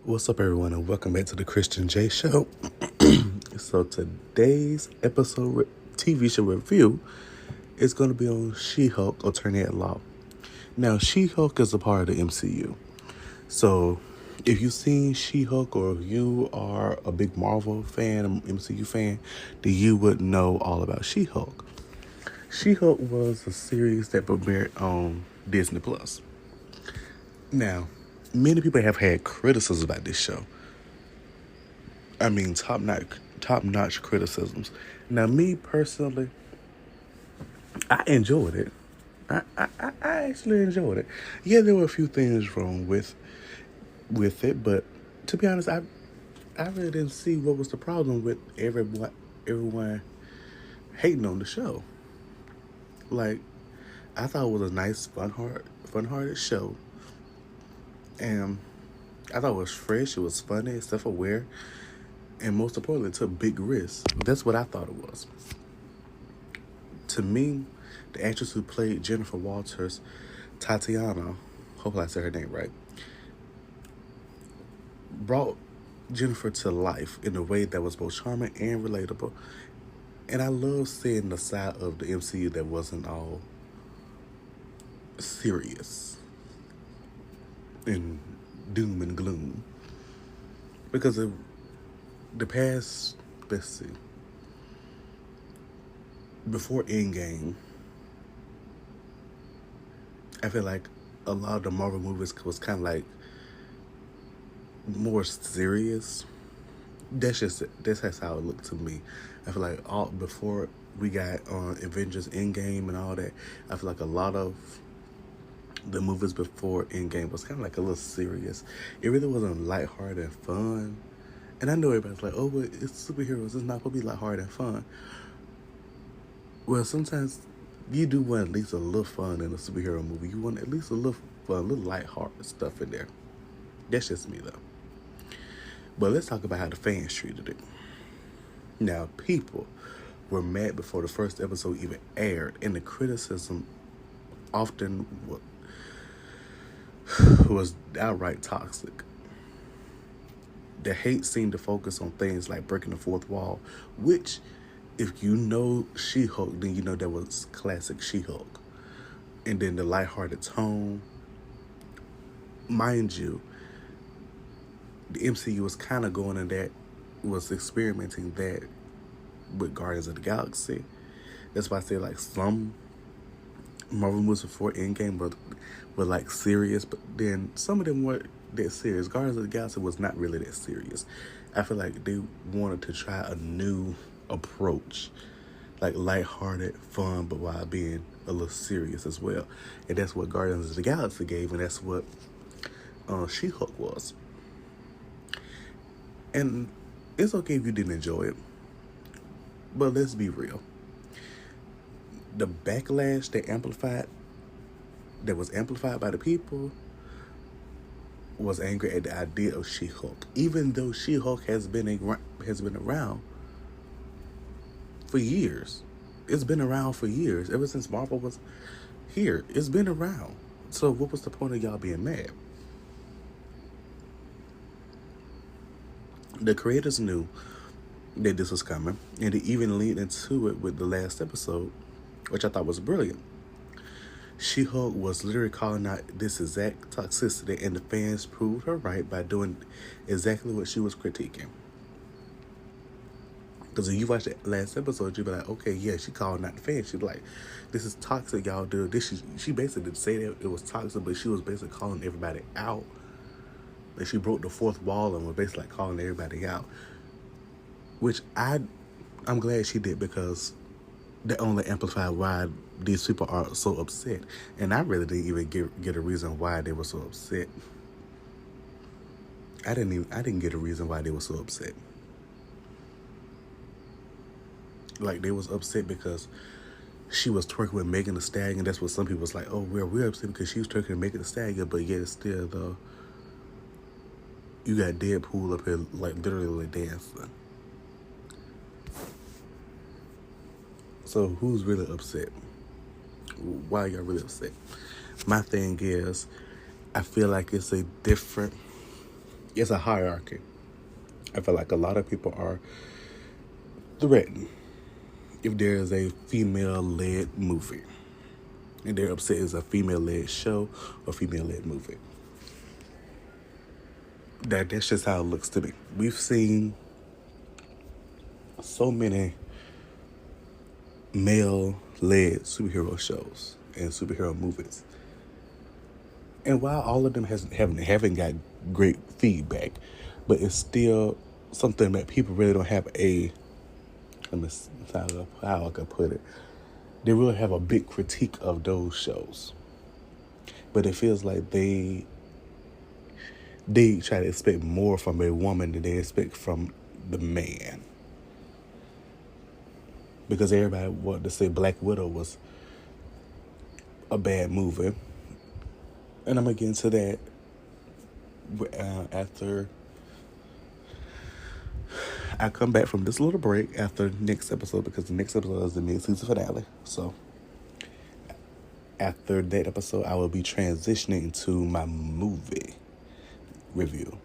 What's up, everyone, and welcome back to the Christian J Show. So today's TV show review is going to be on She-Hulk: Attorney at Law. Now, She-Hulk is a part of the MCU. So if you've seen She-Hulk, or if you are a big Marvel fan, MCU fan, then you would know all about She-Hulk. She-Hulk was a series that premiered on Disney Plus. Now, many people have had criticisms about this show. I mean, top-notch criticisms. Now, me personally, I enjoyed it. I actually enjoyed it. Yeah, there were a few things wrong with it, but to be honest, I really didn't see what was the problem with everyone hating on the show. Like, I thought it was a nice, fun-hearted show, and I thought it was fresh. It was funny, self-aware, and most importantly, it took big risks. That's what I thought it was. To me, the actress who played Jennifer Walters, Tatiana, hopefully I said her name right, brought Jennifer to life in a way that was both charming and relatable. And I love seeing the side of the MCU that wasn't all serious and doom and gloom. Because of the past, let's see, before Endgame, I feel like a lot of the Marvel movies was kind of like more serious. That's how it looked to me. I feel like before we got on Avengers Endgame and all that, I feel like a lot of the movies before Endgame was kind of like a little serious. It really wasn't lighthearted and fun. And I know everybody's like, oh, but it's superheroes. It's not going to be lighthearted and fun. Well, sometimes you do want at least a little fun in a superhero movie. You want at least a little fun, a little lighthearted stuff in there. That's just me, though. But let's talk about how the fans treated it. Now, people were mad before the first episode even aired, and the criticism often was outright toxic. The hate seemed to focus on things like breaking the fourth wall, which, if you know She-Hulk, then you know that was classic She-Hulk. And then the lighthearted tone. Mind you, the MCU was kind of going in that, was experimenting that with Guardians of the Galaxy. That's why I say like some Marvel movies before Endgame were like serious, but then some of them weren't that serious. Guardians of the Galaxy was not really that serious. I feel like they wanted to try a new approach, like lighthearted fun, but while being a little serious as well. And that's what Guardians of the Galaxy gave, and that's what She-Hulk was. And it's okay if you didn't enjoy it, but let's be real. The backlash that was amplified by the people was angry at the idea of She-Hulk, even though She-Hulk has been around for years. It's been around for years, ever since Marvel was here. It's been around. So what was the point of y'all being mad? The creators knew that this was coming, and they even leaned into it with the last episode, which I thought was brilliant. She-Hulk was literally calling out this exact toxicity, and the fans proved her right by doing exactly what she was critiquing. Because if you watch the last episode, you'll be like, okay, yeah, she called out the fans. She's like, this is toxic, y'all do this. She basically didn't say that it was toxic, but she was basically calling everybody out. Like, she broke the fourth wall and was basically like calling everybody out. Which I'm glad she did, because that only amplified why these people are so upset. And I really didn't even get a reason why they were so upset. I didn't get a reason why they were so upset. Like, they was upset because she was twerking with Megan Thee Stallion. That's what some people was like, oh, we're upset because she was twerking with Megan Thee Stallion, but yet still, though, you got Deadpool up here, like, literally dancing. So who's really upset? Why are y'all really upset? My thing is, I feel like it's a different It's a hierarchy. I feel like a lot of people are threatened if there is a female-led movie, and they're upset it's a female-led show or female-led movie. That's just how it looks to me. We've seen so many male-led superhero shows and superhero movies, and while all of them haven't got great feedback, but it's still something that people really don't have a, let me see how I could put it. They really have a big critique of those shows, but it feels like they try to expect more from a woman than they expect from the man. Because everybody wanted to say Black Widow was a bad movie. And I'm going to get into that after I come back from this little break after next episode, because the next episode is the mid-season finale. So after that episode, I will be transitioning to my movie review.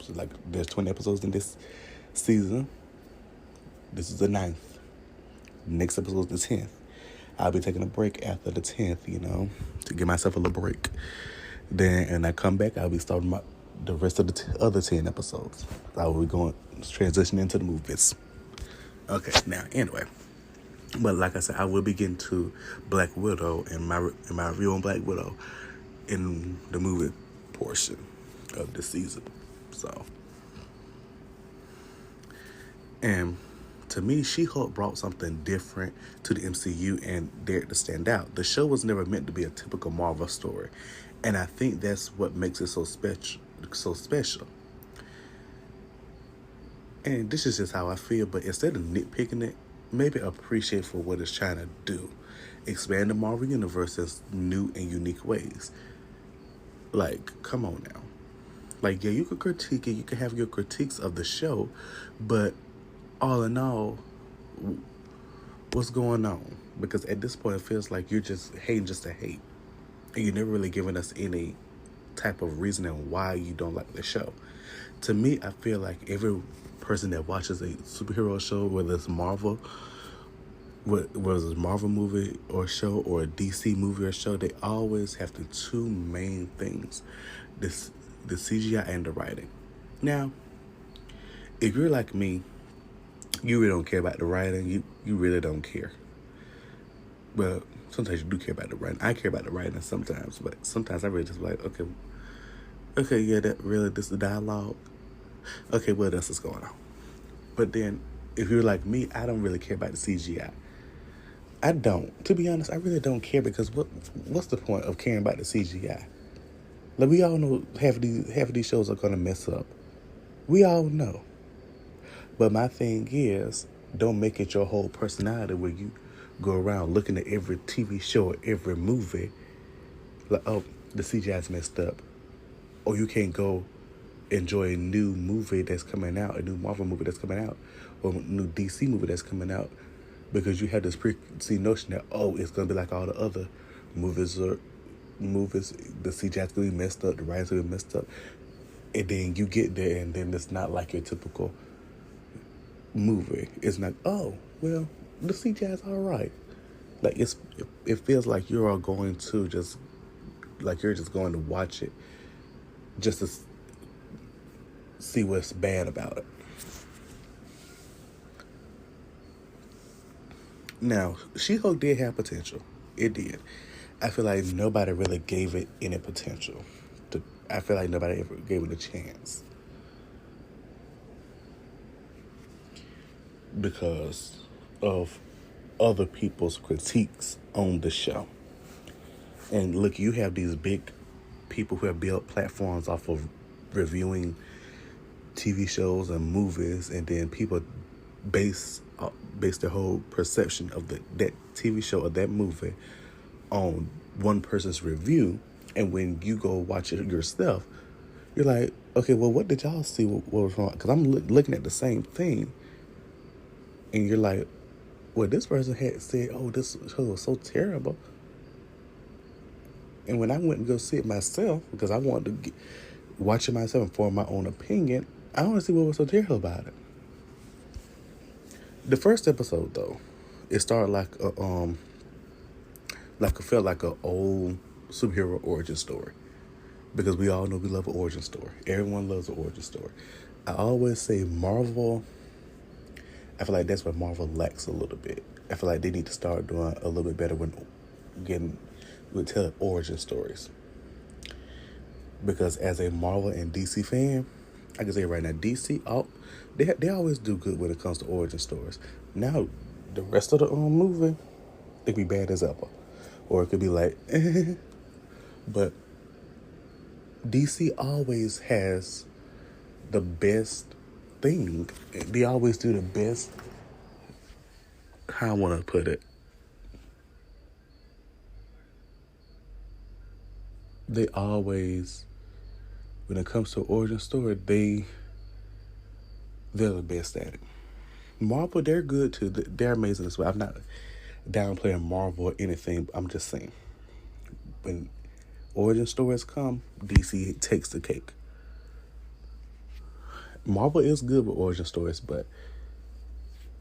So like there's 20 episodes in this season. This is the 9th. Next episode is the 10th. I'll be taking a break after the 10th, to give myself a little break. Then, and I come back, I'll be starting the rest of the other 10 episodes. I will be transitioning into the movies. Okay, now, anyway. But like I said, I will be getting to Black Widow and my review on Black Widow in the movie portion of the season. So, and to me, She-Hulk brought something different to the MCU and dared to stand out. The show was never meant to be a typical Marvel story, and I think that's what makes it so special. And this is just how I feel, but instead of nitpicking it, maybe appreciate for what it's trying to do. Expand the Marvel Universe in new and unique ways. Like, come on now. Like, yeah, you could critique it, you can have your critiques of the show, but all in all, what's going on? Because at this point, it feels like you're just hating just to hate. And you're never really giving us any type of reasoning why you don't like the show. To me, I feel like every person that watches a superhero show, whether it's Marvel, whether it's a Marvel movie or show or a DC movie or show, they always have the two main things, the CGI and the writing. Now, if you're like me, you really don't care about the writing. You really don't care. Well, sometimes you do care about the writing. I care about the writing sometimes, but sometimes I really just like, okay, yeah, this is the dialogue. Okay, what else is going on? But then, if you're like me, I don't really care about the CGI. I don't. To be honest, I really don't care, because what's the point of caring about the CGI? Like, we all know half of these shows are going to mess up. We all know. But my thing is, don't make it your whole personality where you go around looking at every TV show or every movie like, oh, the CGI's messed up. Or you can't go enjoy a new movie that's coming out, a new Marvel movie that's coming out, or a new DC movie that's coming out, because you have this preconceived notion that, oh, it's going to be like all the other movies, the CGI's going to be messed up, the writing's going to be messed up. And then you get there, and then it's not like your typical movie. It's not, oh, well, the CGI's all right. Like, it feels like you're all going to just, like you're just going to watch it just to see what's bad about it. Now, She-Hulk did have potential. It did. I feel like nobody really gave it any potential. I feel like nobody ever gave it a chance. Because of other people's critiques on the show. And look, you have these big people who have built platforms off of reviewing TV shows and movies, and then people base their whole perception of that TV show or that movie on one person's review. And when you go watch it yourself, you're like, okay, well, what did y'all see? What was wrong? Because I'm looking at the same thing, and you're like, well, this person had said, oh, this show was so terrible. And when I went and go see it myself, because I wanted to watching myself and form my own opinion, I want to see what was so terrible about it. The first episode, though, it started like it felt like an old superhero origin story, because we all know we love an origin story. Everyone loves an origin story. I always say Marvel. I feel like that's where Marvel lacks a little bit. I feel like they need to start doing a little bit better when telling origin stories. Because as a Marvel and DC fan, I can say right now, DC, they always do good when it comes to origin stories. Now, the rest of the movie, it could be bad as ever, or it could be like, but DC always has the best thing. They always do the best. How I want to put it. They always, when it comes to origin story, they're the best at it. Marvel, they're good too. They're amazing as well. I'm not downplaying Marvel or anything. I'm just saying, when origin stories come, DC takes the cake. Marvel is good with origin stories, but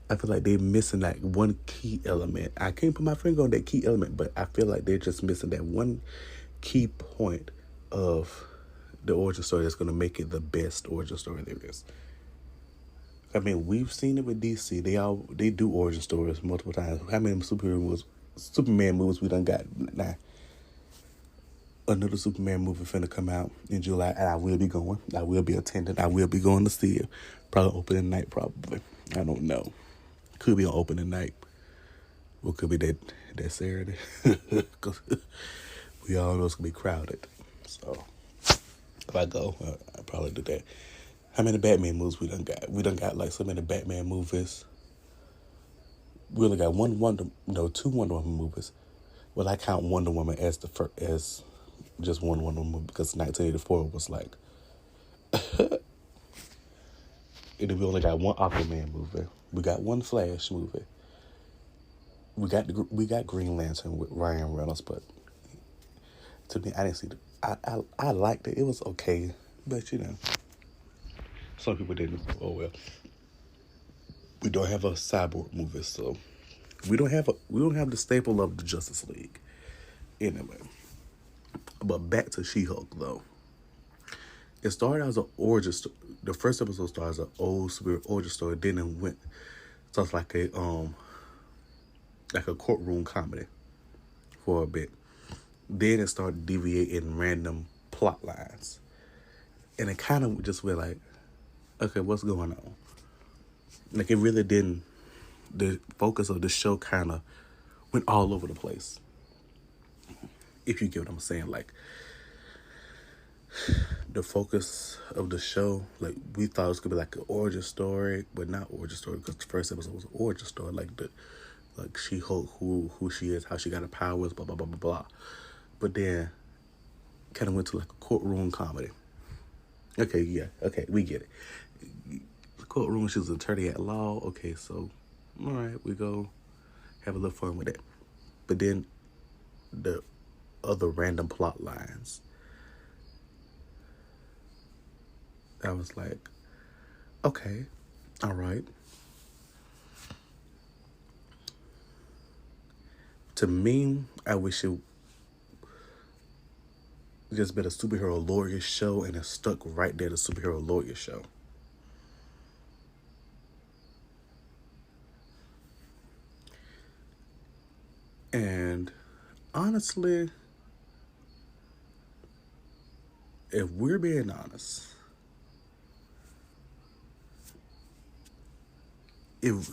I feel like they're missing like one key element. I can't put my finger on that key element, but I feel like they're just missing that one key point of the origin story that's going to make it the best origin story there is. I mean, we've seen it with DC. They do origin stories multiple times. How many Superman movies we done got now? Another Superman movie finna come out in July, and I will be going. I will be attending. I will be going to see it. Probably opening night, probably. I don't know. Could be on opening night. Or could be that Saturday. Because we all know it's going to be crowded. So, if I go, I'll probably do that. How many Batman movies we done got? We done got like so many Batman movies. We only got two Wonder Woman movies. Well, I count Wonder Woman as as just one Wonder Woman because 1984 was like. And then we only got one Aquaman movie. We got one Flash movie. We got Green Lantern with Ryan Reynolds, but to me, I didn't see I liked it. It was okay, but some people didn't. Oh well. We don't have a Cyborg movie, so we don't have the staple of the Justice League. Anyway, but back to She-Hulk though. It started as an origin story. The first episode started as an old superhero origin story. Then it went starts like a courtroom comedy for a bit. Then it started deviating random plot lines, and it kind of just went like, okay, what's going on? Like it really didn't. The focus of the show kind of went all over the place. If you get what I'm saying, like. The focus of the show, like we thought it was gonna be like an origin story, but not origin story because the first episode was an origin story, like She-Hulk, who she is, how she got her powers, blah blah blah blah blah. But then, kind of went to like a courtroom comedy. Okay, we get it. The courtroom, she was an attorney at law. Okay, so all right, we go have a little fun with it. But then, the other random plot lines. I was like, okay, all right. To me, I wish it just been a superhero lawyer show and it stuck right there, the superhero lawyer show. And honestly, if we're being honest, if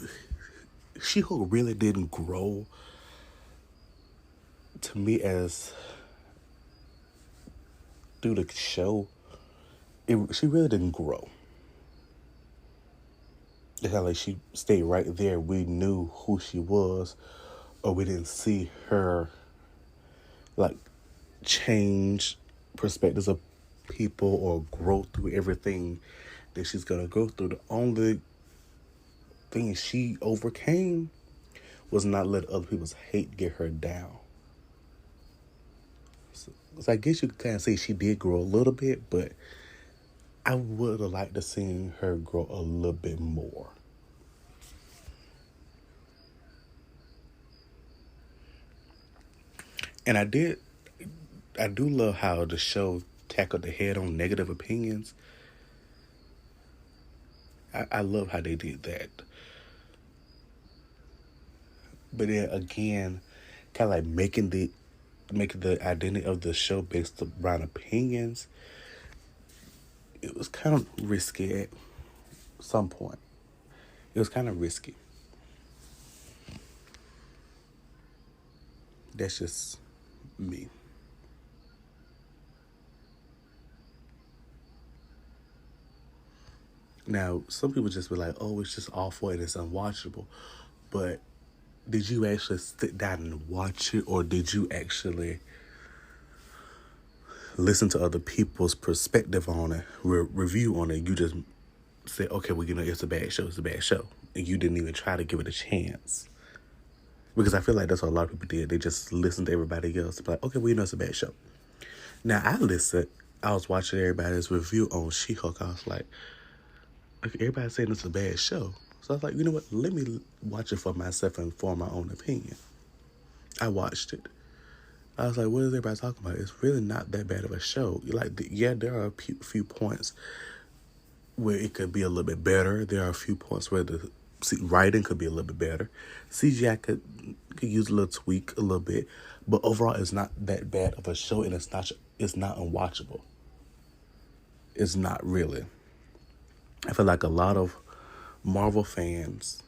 She-Hulk really didn't grow to me as through the show, she really didn't grow. It's kind of like she stayed right there. We knew who she was, or we didn't see her like change perspectives of people or grow through everything that she's gonna go through. The only thing she overcame was not let other people's hate get her down. So I guess you could kind of say she did grow a little bit, but I would have liked to see her grow a little bit more. And I do love how the show tackled the head on negative opinions. I love how they did that. But then again, kind of like making the identity of the show based around opinions, it was kind of risky at some point. It was kind of risky. That's just me. Now, some people just be like, "Oh, it's just awful and it's unwatchable," but did you actually sit down and watch it, or did you actually listen to other people's perspective on it, review on it? You just say, "Okay, well, it's a bad show. It's a bad show," and you didn't even try to give it a chance. Because I feel like that's what a lot of people did. They just listened to everybody else. Like, okay, well, it's a bad show. Now, I listened. I was watching everybody's review on She-Hulk. I was like, okay, everybody's saying it's a bad show. So I was like, you know what? Let me watch it for myself and form my own opinion. I watched it. I was like, what is everybody talking about? It's really not that bad of a show. Like, yeah, there are a few points where it could be a little bit better. There are a few points where the writing could be a little bit better. CGI could use a little tweak a little bit, but overall, it's not that bad of a show, and it's not unwatchable. It's not really. I feel like a lot of Marvel fans,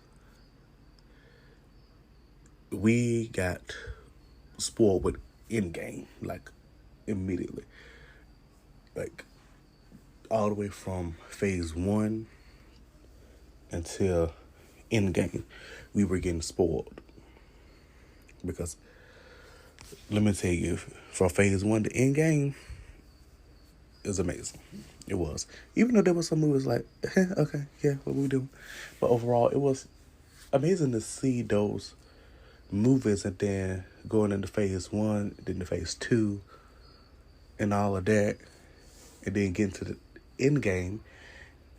we got spoiled with Endgame, like immediately, like all the way from phase 1 until Endgame, we were getting spoiled. Because let me tell you, from phase 1 to Endgame, it was amazing. It was. Even though there was some movies like, okay, yeah, what we doing? But overall, it was amazing to see those movies and then going into phase 1, then to phase 2, and all of that, and then getting to the Endgame,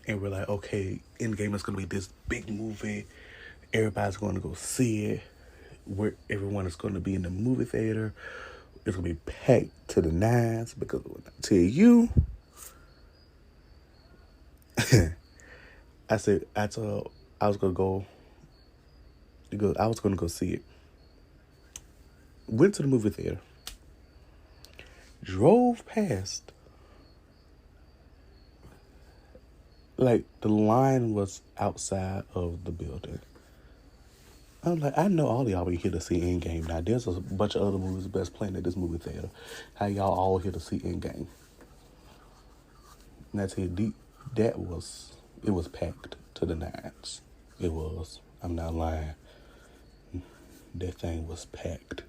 and we're like, okay, Endgame is going to be this big movie. Everybody's going to go see it. Where everyone is going to be in the movie theater. It's going to be packed to the nines, because when I tell you, I told I was going to go, I was going to go see it. Went to the movie theater. Drove past. Like, the line was outside of the building. I'm like, I know all of y'all are here to see Endgame. Now, there's a bunch of other movies best playing at this movie theater. How y'all all here to see Endgame? And I tell you, it was packed to the nines. It was. I'm not lying. That thing was packed.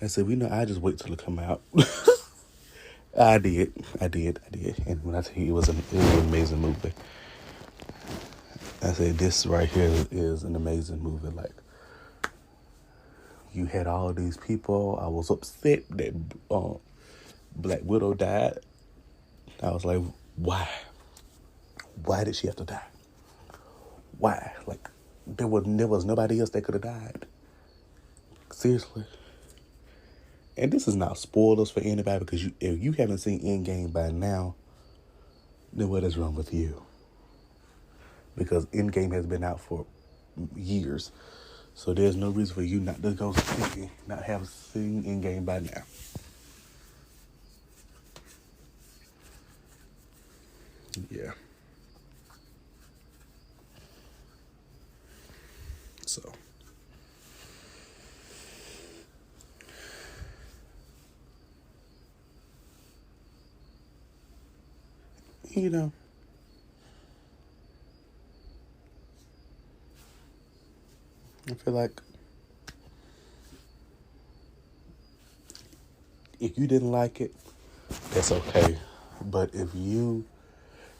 I said, I just wait till it come out. I did. And when I tell you, it was an amazing movie. I said, this right here is an amazing movie. Like, you had all these people. I was upset that Black Widow died. I was like, why? Why did she have to die? Why? Like, there was nobody else that could have died. Seriously. And this is not spoilers for anybody, because if you haven't seen Endgame by now, then what is wrong with you? Because Endgame has been out for years. So there's no reason for you not to go see, not have seen Endgame by now. Yeah. So. I feel like if you didn't like it, that's okay. But if you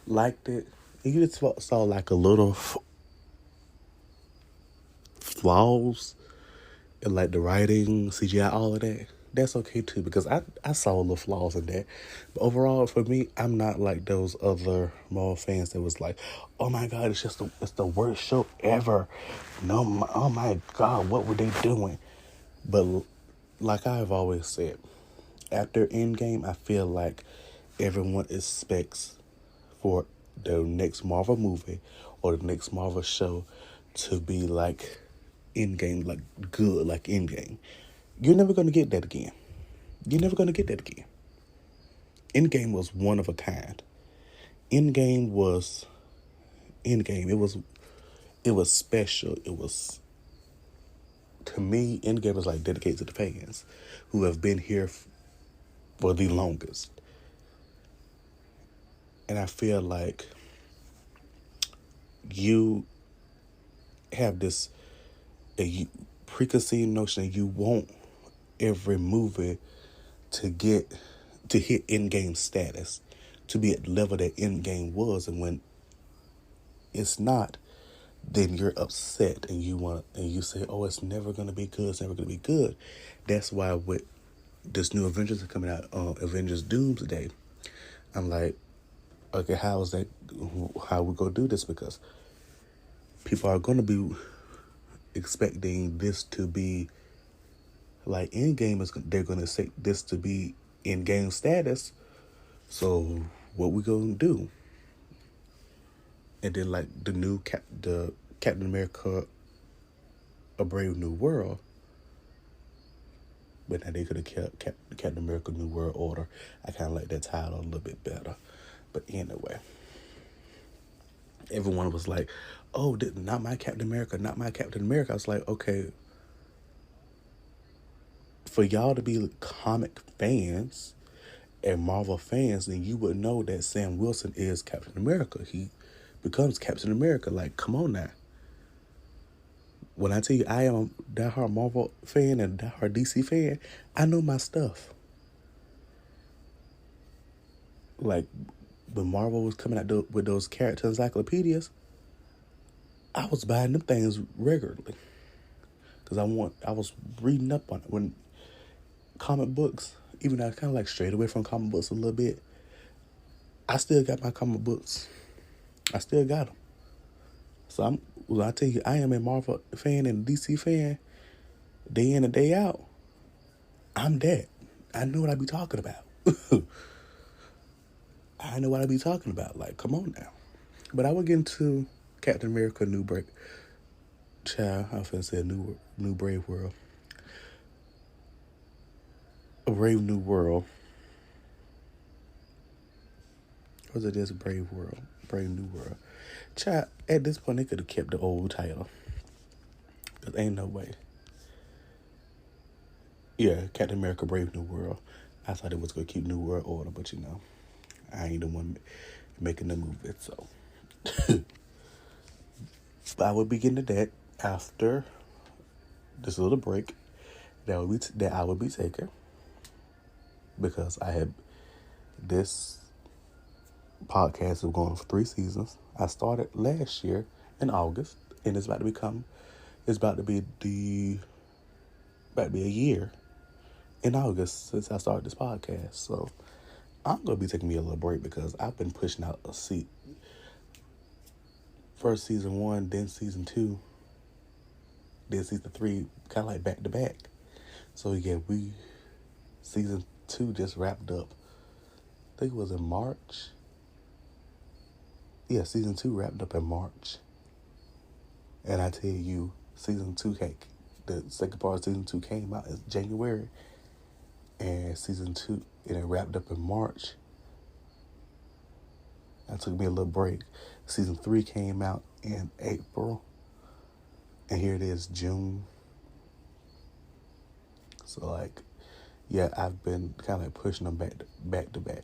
liked it, and you just saw like a little flaws in like the writing, CGI, all of that, that's okay too, because I saw little flaws in that. But overall, for me, I'm not like those other Marvel fans that was like, oh my God, it's the worst show ever. No, oh my God, what were they doing? But like I've always said, after Endgame, I feel like everyone expects for the next Marvel movie or the next Marvel show to be like Endgame, like good, like Endgame. You're never gonna get that again. You're never gonna get that again. Endgame was one of a kind. Endgame was Endgame. It was special. It was, to me, Endgame was like dedicated to the fans who have been here for the longest. And I feel like you have this preconceived notion that you want every movie to get to hit Endgame status, to be at the level that Endgame was, and when it's not, then you're upset and you say, oh, it's never gonna be good, it's never gonna be good. That's why with this new Avengers are coming out, Avengers Doomsday, I'm like, okay, how we gonna do this? Because people are gonna be expecting this to be like Endgame, they're gonna say this to be Endgame status. So what we gonna do? And then like the Captain America, A Brave New World, but now they could have kept Captain America New World Order. I kind of like that title a little bit better. But anyway, everyone was like, oh, not my Captain America, not my Captain America. I was like, okay, for y'all to be comic fans and Marvel fans, then you would know that Sam Wilson is Captain America. He becomes Captain America. Like, come on now. When I tell you I am a diehard Marvel fan and a diehard DC fan, I know my stuff. Like, when Marvel was coming out with those character encyclopedias, I was buying them things regularly. Because I was reading up on it. When comic books, even though I kind of like strayed away from comic books a little bit, I still got my comic books. I still got them. So I tell you, I am a Marvel fan and a DC fan, day in and day out. I'm that. I know what I be talking about. I know what I be talking about. Like, come on now. But I would get into Captain America New Brave. Child, I was going to say new Brave World. A Brave New World. Or was it just Brave World? Brave New World. Child, at this point, they could have kept the old title. Because ain't no way. Yeah, Captain America Brave New World. I thought it was going to keep New World Order, but you know, I ain't the one making the movie, so. But I will be getting to that after this little break that I will be taking, because I had this podcast is going for 3 seasons. I started last year in August, and it's about to be a year in August since I started this podcast. So I'm gonna be taking me a little break because I've been pushing out a seat. First season 1, then season 2, then season 3, kind of like back to back. So yeah, season 2 just wrapped up. I think it was in March. Yeah, season 2 wrapped up in March. And I tell you, the second part of season 2 came out in January. And season 2, and it wrapped up in March. I took me a little break. Season 3 came out in April. And here it is, June. So like, yeah, I've been kind of pushing them back to back.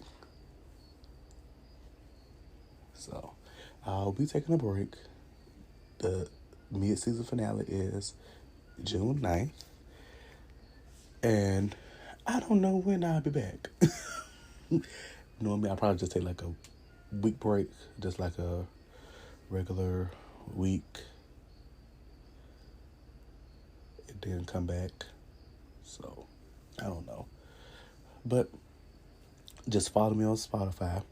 So I'll be taking a break. The mid-season finale is June 9th. And I don't know when I'll be back. Normally, I'll probably just take like a week break, just like a regular week, and then come back. So I don't know. But just follow me on Spotify,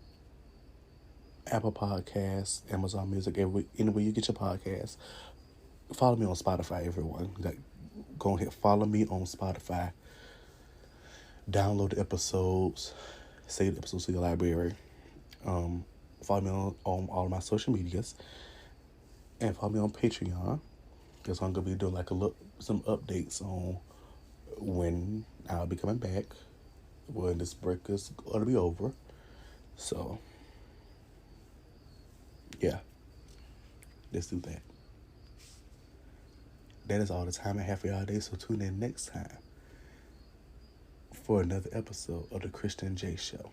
Apple Podcasts, Amazon Music, anywhere you get your podcasts. Follow me on Spotify, everyone. Like, go ahead, follow me on Spotify. Download the episodes, save the episodes to your library. Follow me on all of my social medias, and follow me on Patreon. Because I'm gonna be doing like some updates on when I'll be coming back, when this break is gonna be over. So yeah, let's do that. That is all the time I have for y'all today. So tune in next time for another episode of the Christian J Show.